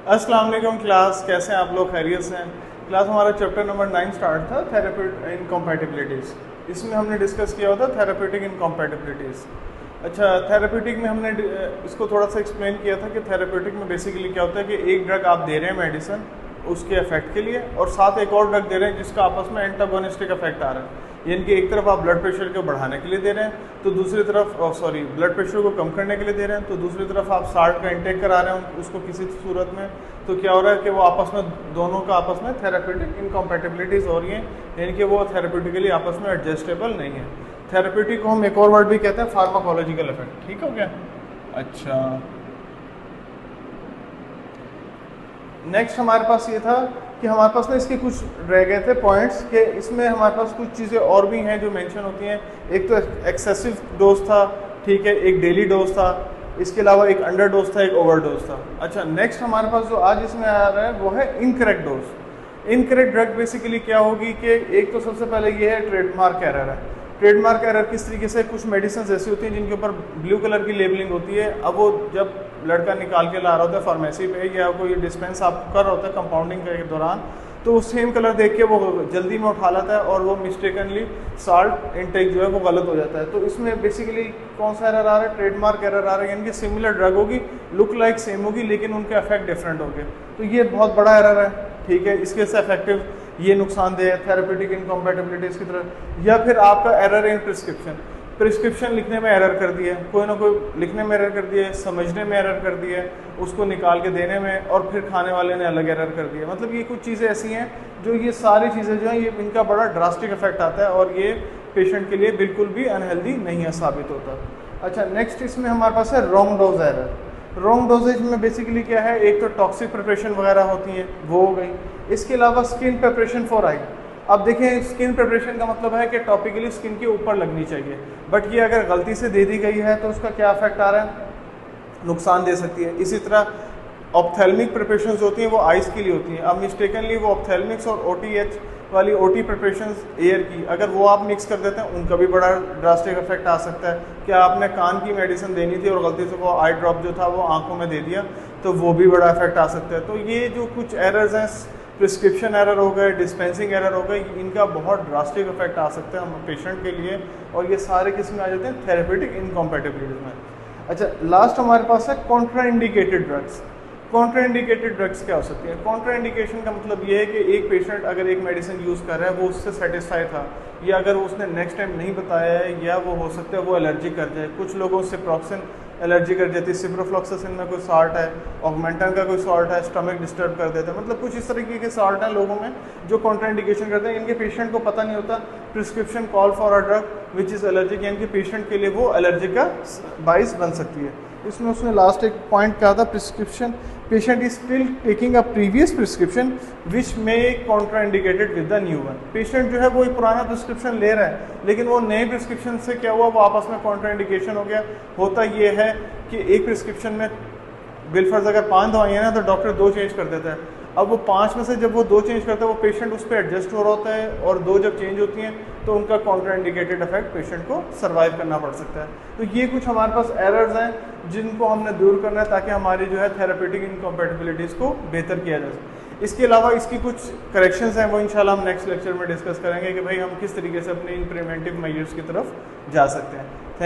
अस्सलाम वालेकुम क्लास, कैसे हैं आप लोग? खैरियत से हैं? क्लास हमारा चैप्टर नंबर 9 स्टार्ट था, थेरेपी इनकम्पैटिबिलिटीज़। इसमें हमने डिस्कस किया होता थेरेपेटिक इनकम्पैटिबिलिटीज़। अच्छा, थेरेपेटिक में हमने इसको थोड़ा सा एक्सप्लेन किया था कि थेरेपेटिक में बेसिकली क्या होता है कि एक ड्रग आप दे रहे हैं मेडिसिन उसके इफेक्ट के लिए, और साथ एक और ड्रग दे रहे हैं जिसका आपस में एंटागोनिस्टिक इफेक्ट आ रहा है। यानी कि एक तरफ आप ब्लड प्रेशर को बढ़ाने के लिए दे रहे हैं, तो दूसरी तरफ ब्लड प्रेशर को कम करने के लिए दे रहे हैं, तो दूसरी तरफ आप साल्ट का इंटेक करा रहे हैं उसको किसी सूरत में। तो क्या हो रहा है कि वो आपस में दोनों का आपस में थेरेपेटिक इनकम्पैटिबिलिटीज़ हो रही हैं, यानी कि वो थेरेपेटिकली आपस में एडजस्टेबल नहीं है। थेरेपेटिक को हम एक और वर्ड भी कहते हैं फार्माकोलॉजिकल इफेक्ट। ठीक हो गया? अच्छा, नेक्स्ट हमारे पास ये था कि हमारे पास ना इसके कुछ रह गए थे पॉइंट्स कि इसमें हमारे पास कुछ चीज़ें और भी हैं जो मेंशन होती हैं। एक तो एक्सेसिव डोज था, ठीक है, एक डेली डोज था, इसके अलावा एक अंडर डोज था, एक ओवर डोज था। अच्छा, नेक्स्ट हमारे पास जो आज इसमें आ रहा है वो है incorrect dose. Incorrect drug basically क्या होगी कि एक तो सबसे पहले ये है ट्रेडमार्क एरर है। ट्रेडमार्क एरर किस तरीके से, कुछ मेडिसिन ऐसी होती हैं जिनके ऊपर ब्लू कलर की लेबलिंग होती है। अब वो जब लड़का निकाल के ला रहा होता है फार्मेसी पे या कोई डिस्पेंस आप कर रहा होता है कंपाउंडिंग के दौरान, तो वो सेम कलर देख के वो जल्दी में उठा लाता है और वो मिस्टेकनली साल्ट इनटेक जो है वो गलत हो जाता है। तो इसमें बेसिकली कौन सा एरर आ रहा है? ट्रेडमार्क एरर आ रहा है, यानी कि सिमिलर ड्रग होगी, लुक लाइक सेम होगी, लेकिन उनके इफेक्ट डिफरेंट होंगे। तो ये बहुत बड़ा एरर है, ठीक है। इसके से इफेक्टिव ये नुकसानदेह है थेरेपेटिक इनकम्पैटिबिलिटीज़ की तरह। या फिर आपका एरर इन प्रिस्क्रिप्शन लिखने में एरर कर दिया, कोई ना कोई लिखने में एरर कर दिया, समझने में एरर कर दिया, उसको निकाल के देने में, और फिर खाने वाले ने अलग एरर कर दिया। मतलब ये कुछ चीज़ें ऐसी हैं जो ये सारी चीज़ें जो हैं ये इनका बड़ा ड्रास्टिक इफेक्ट आता है और ये पेशेंट के लिए बिल्कुल भी अनहेल्दी नहीं है साबित होता। अच्छा, नेक्स्ट इसमें हमारे पास है wrong dose error. Wrong doses में बेसिकली क्या है, एक तो टॉक्सिक प्रिपरेशन वगैरह होती हैं, वो हो गई। इसके अलावा स्किन प्रिपरेशन फॉर आई। अब देखें, स्किन प्रिपरेशन का मतलब है कि टॉपिकली स्किन के ऊपर लगनी चाहिए, बट ये अगर गलती से दे दी गई है तो उसका क्या इफेक्ट आ रहा है? नुकसान दे सकती है। इसी तरह ऑप्थेल्मिक प्रिपरेशंस होती हैं वो आइज़ के लिए होती हैं। अब मिस्टेकनली वो ऑप्थेल्मिक्स और OTH वाली OT प्रिपरेशंस एयर की अगर वो आप मिक्स कर देते हैं, उनका भी बड़ा ड्रास्टिक इफेक्ट आ सकता है। क्या आपने कान की मेडिसिन देनी थी और गलती से वो आई ड्रॉप जो था वो आंखों में दे दिया, तो वो भी बड़ा इफेक्ट आ सकता है। तो ये जो कुछ एरर्स हैं, प्रिस्क्रिप्शन एरर हो गए, डिस्पेंसिंग एरर हो गए, इनका बहुत ड्रास्टिक इफेक्ट आ सकता है हम पेशेंट के लिए, और ये सारे किस में आ जाते हैं? थेरेपेटिक इनकम्पैटिबिलिटीज में। अच्छा, लास्ट हमारे पास है कॉन्ट्राइंडिकेटेड ड्रग्स। कॉन्ट्राइंडिकेटेड ड्रग्स क्या हो सकती है? कॉन्ट्राइंडिकेशन का मतलब ये है कि एक पेशेंट अगर एक मेडिसिन यूज़ कर रहा है, वो उससे सेटिस्फाई था, या अगर उसने नेक्स्ट टाइम नहीं बताया है, या वो हो सकता है वो एलर्जी कर जाए। कुछ लोगों से सिप्रोक्सिन एलर्जी कर जाती है, सिप्रोफ्लॉक्सासिन में कोई सॉल्ट है, ऑगमेंटन का कोई सॉल्ट है, स्टमक डिस्टर्ब कर देता है। मतलब कुछ इस तरीके के सॉल्ट हैं लोगों में जो कॉन्ट्राइंडिकेशन करते हैं। इनके पेशेंट को पता नहीं होता, prescription call for a drug which is allergic, यानी कि पेशेंट के लिए वो एलर्जी का बाइस बन सकती है। इसमें उसने लास्ट एक पॉइंट कहा था, prescription patient is still taking a previous prescription which may contraindicated with the new one. Patient जो है वो एक पुराना प्रिस्क्रिप्शन ले रहा है, लेकिन वो नए प्रिस्क्रिप्शन से क्या हुआ, वो आपस में कॉन्ट्राइंडिकेशन हो गया। होता ये है कि एक प्रिस्क्रिप्शन में बिलफर्ज अगर 5 दवाइयाँ ना, तो डॉक्टर 2 चेंज कर देता है। अब वो 5 में से जब वो 2 चेंज करता है, वो पेशेंट उस पर एडजस्ट हो रहा होता है, और 2 जब चेंज होती हैं तो उनका कॉन्ट्राइंडिकेटेड इफेक्ट पेशेंट को सर्वाइव करना पड़ सकता है। तो ये कुछ हमारे पास एरर्स हैं जिनको हमने दूर करना है ताकि हमारी जो है थेरेपेटिक इनकम्पैटिबिलिटीज़ को बेहतर किया जा सके। इसके अलावा इसकी कुछ करेक्शंस हैं, वो इंशाल्लाह हम नेक्स्ट लेक्चर में डिस्कस करेंगे कि भाई हम किस तरीके से अपने इन प्रिवेंटिव मेजर्स की तरफ जा सकते हैं।